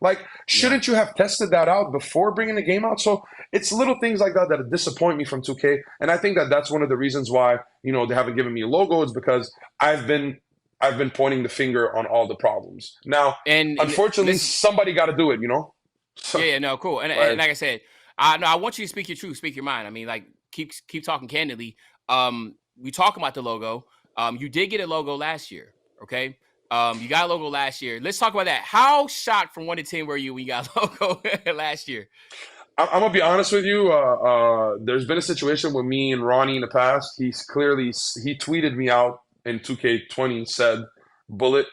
Like, Yeah. shouldn't you have tested that out before bringing the game out? So it's little things like that that disappoint me from 2K, and I think that that's one of the reasons why they haven't given me a logo is because I've been I've been pointing the finger on all the problems. Now, And unfortunately, listen, somebody got to do it. So, yeah, yeah, no, cool. And like, like I said, I no, I want you to speak your truth, speak your mind. I mean, like keep talking candidly. We talking about the logo. You did get a logo last year, okay? You got a logo last year. Let's talk about that. How shocked from 1 to 10 were you when you got a logo last year? I'm gonna be honest with you. There's been a situation with me and Ronnie in the past. He tweeted me out in 2K20, said Bullet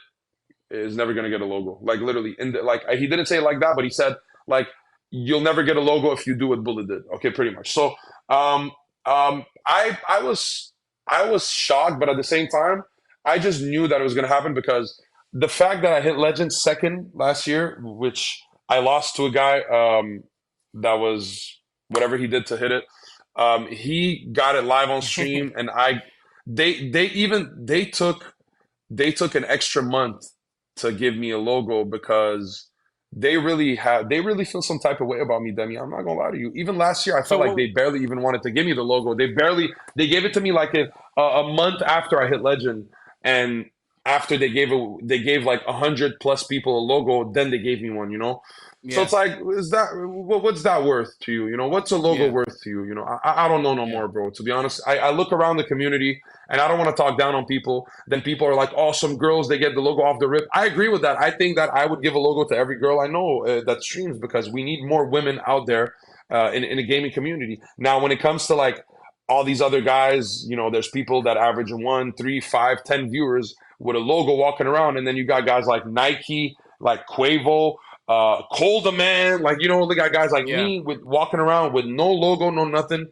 is never gonna get a logo. Like literally, he didn't say it like that, but he said like you'll never get a logo if you do what Bullet did. Okay, pretty much. So um, I was shocked, but at the same time, I just knew that it was gonna happen because the fact that I hit Legend second last year, which I lost to a guy. That was whatever he did to hit it. He got it live on stream, and they took an extra month to give me a logo because they really feel some type of way about me, Demi. I'm not gonna lie to you. Even last year, I So felt like what? they barely even wanted to give me the logo. They gave it to me like a month after I hit Legend, and after they gave like 100 plus people a logo, then they gave me one. So Yeah, it's like, what's that worth to you? What's a logo yeah, worth to you? I don't know no yeah, more, bro. To be honest, I look around the community and I don't want to talk down on people. Then people are like, oh, some girls they get the logo off the rip. I agree with that. I think that I would give a logo to every girl I know that streams because we need more women out there in the gaming community. Now, when it comes to like all these other guys, there's people that average 1, 3, 5, 10 viewers with a logo walking around, and then you got guys like Nike, like Quavo, Colder Man, like they got guys like yeah, me with walking around with no logo, no nothing.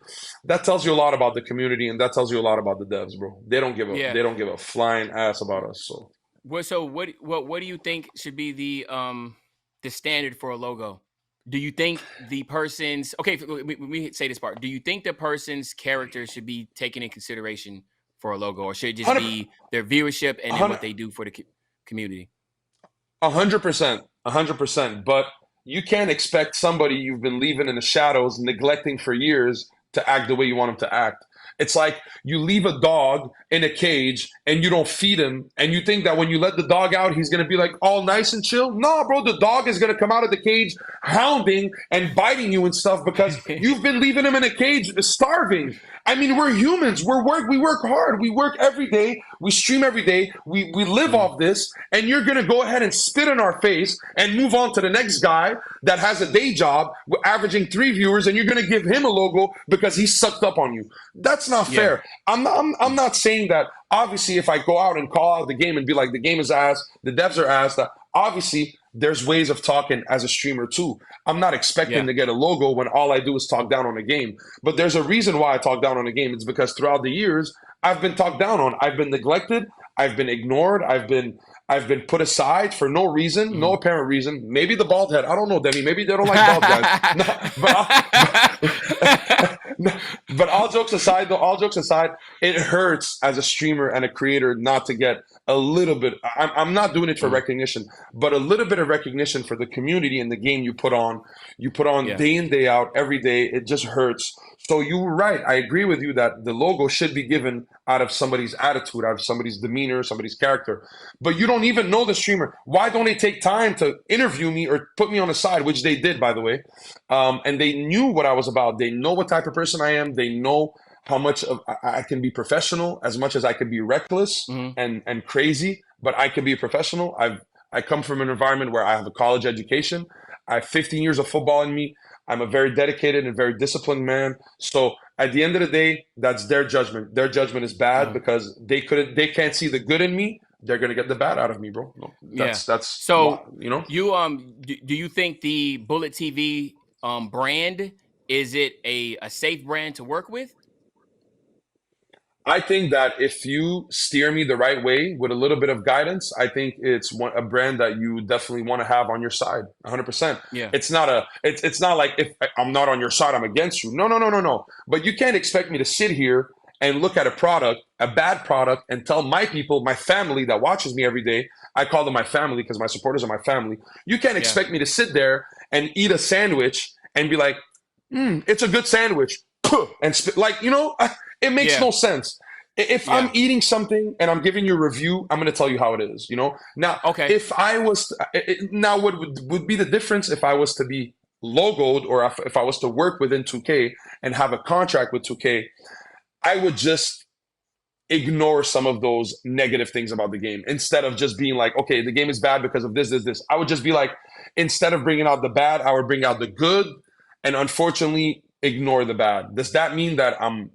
That tells you a lot about the community, and that tells you a lot about the devs, bro. They don't give a yeah. they don't give a flying ass about us. So What do you think should be the standard for a logo? Do you think the person's okay? Let me say this part. Do you think the person's character should be taken in consideration for a logo, or should it just 100, be their viewership and then what 100, they do for the community? 100%, 100%. But you can't expect somebody you've been leaving in the shadows, neglecting for years, to act the way you want them to act. It's like you leave a dog in a cage and you don't feed him, and you think that when you let the dog out, he's gonna be like all nice and chill. No, bro, the dog is gonna come out of the cage hounding and biting you and stuff because you've been leaving him in a cage starving. I mean, we're humans. We work hard. We work every day. We stream every day. We live Mm, off this, and you're gonna go ahead and spit in our face and move on to the next guy that has a day job, averaging 3 viewers, and you're gonna give him a logo because he sucked up on you. That's not yeah, fair. I'm not saying that. Obviously, if I go out and call out the game and be like, the game is ass, the devs are ass, that obviously there's ways of talking as a streamer too. I'm not expecting yeah, to get a logo when all I do is talk down on the game. But there's a reason why I talk down on the game. It's because throughout the years, I've been talked down on. I've been neglected. I've been ignored. I've been put aside for no reason, no mm. apparent reason. Maybe the bald head. I don't know, Demi. Maybe they don't like bald guys. No, but all jokes aside, though, all jokes aside, it hurts as a streamer and a creator not to get a little bit. I'm not doing it for Mm, recognition, but a little bit of recognition for the community and the game you put on. You put on yeah, day in, day out, every day. It just hurts. So you were right. I agree with you that the logo should be given out of somebody's attitude, out of somebody's demeanor, somebody's character. But you don't even know the streamer. Why don't they take time to interview me or put me on the side, which they did, by the way? And they knew what I was about. They know what type of person I am. They know how much of I can be professional, as much as I can be reckless mm, and crazy. But I can be a professional. I come from an environment where I have a college education. I have 15 years of football in me. I'm a very dedicated and very disciplined man. So at the end of the day, that's their judgment. Their judgment is bad mm, because they can't see the good in me. They're gonna get the bad out of me, bro. No, yeah. that's why, So you know. do you think the Bullet TV brand is it a safe brand to work with? I think that if you steer me the right way with a little bit of guidance, I think a brand that you definitely want to have on your side, 100%. Yeah, It's not like if I'm not on your side, I'm against you. No, no, no, no, no. But you can't expect me to sit here and look at a bad product, and tell my people, my family that watches me every day I call them my family because my supporters are my family. You can't Yeah. expect me to sit there and eat a sandwich and be like, it's a good sandwich. And like, it makes Yeah. no sense. If I'm Yeah. eating something and I'm giving you a review, I'm going to tell you how it is, Now, Okay. if I was, now what would be the difference if I was to be logoed or if I was to work within 2K and have a contract with 2K, I would just ignore some of those negative things about the game instead of just being like, okay, the game is bad because of this, this, this. I would just be like, instead of bringing out the bad, I would bring out the good, and unfortunately ignore the bad. Does that mean that I'm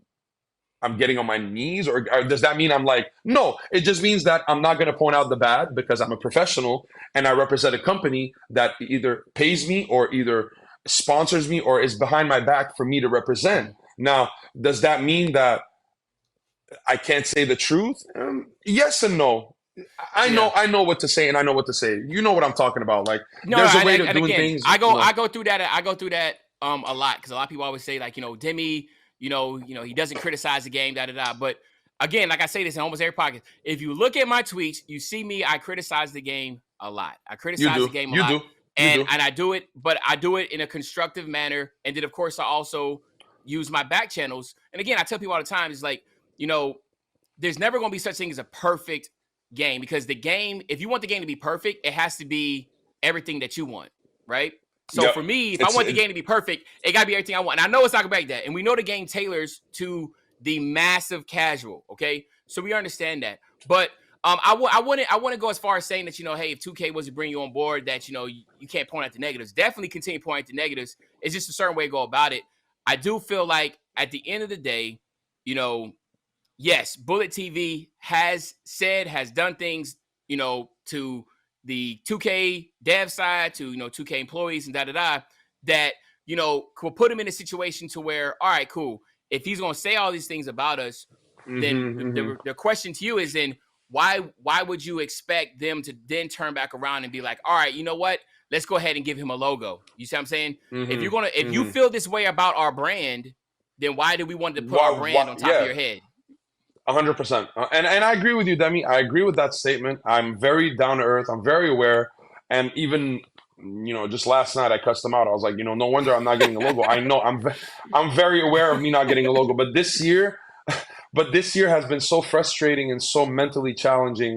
getting on my knees, or does that mean I'm like, no? It just means that I'm not going to point out the bad because I'm a professional and I represent a company that either pays me or either sponsors me or is behind my back for me to represent. Now, does that mean that I can't say the truth? Yes and no. I Yeah. know I know what to say and I know what to say. You know what I'm talking about. Like No, there's a way to and doing again, things. I go through that. A lot because a lot of people always say like, Demi, he doesn't criticize the game, da da da. But again, like I say this in almost every podcast, if you look at my tweets, you see me. I criticize the game a lot. I You criticize the do. game a You lot, do. You and do. I do it, but I do it in a constructive manner. And then of course I also use my back channels. And again, I tell people all the time, it's like, you know, there's never going to be such thing as a perfect game because the game, if you want the game to be perfect, it has to be everything that you want, right? So Yep. for me, if I It's want the game to be perfect, it got to be everything I want. And I know it's not going to be like that. And we know the game tailors to the massive casual, okay? So we understand that. But I want to go as far as saying that, hey, if 2K was to bring you on board, that, you can't point out the negatives. Definitely continue pointing out the negatives. It's just a certain way to go about it. I do feel like at the end of the day, yes, Bullettv has done things, to the 2K dev side, to 2K employees and da da da, that could put him in a situation to where, all right, cool. If he's gonna say all these things about us, then mm-hmm, mm-hmm. the question to you is then why would you expect them to then turn back around and be like, all right, you know what? Let's go ahead and give him a logo. You see what I'm saying? Mm-hmm, If you mm-hmm. feel this way about our brand, then why do we want to put our brand Why, on top of yeah, your head? 100%. And I agree with you, Demi. I agree with that statement. I'm very down to earth. I'm very aware. And even just last night I cussed them out. I was like, no wonder I'm not getting a logo. I know I'm very aware of me not getting a logo. But this year has been so frustrating and so mentally challenging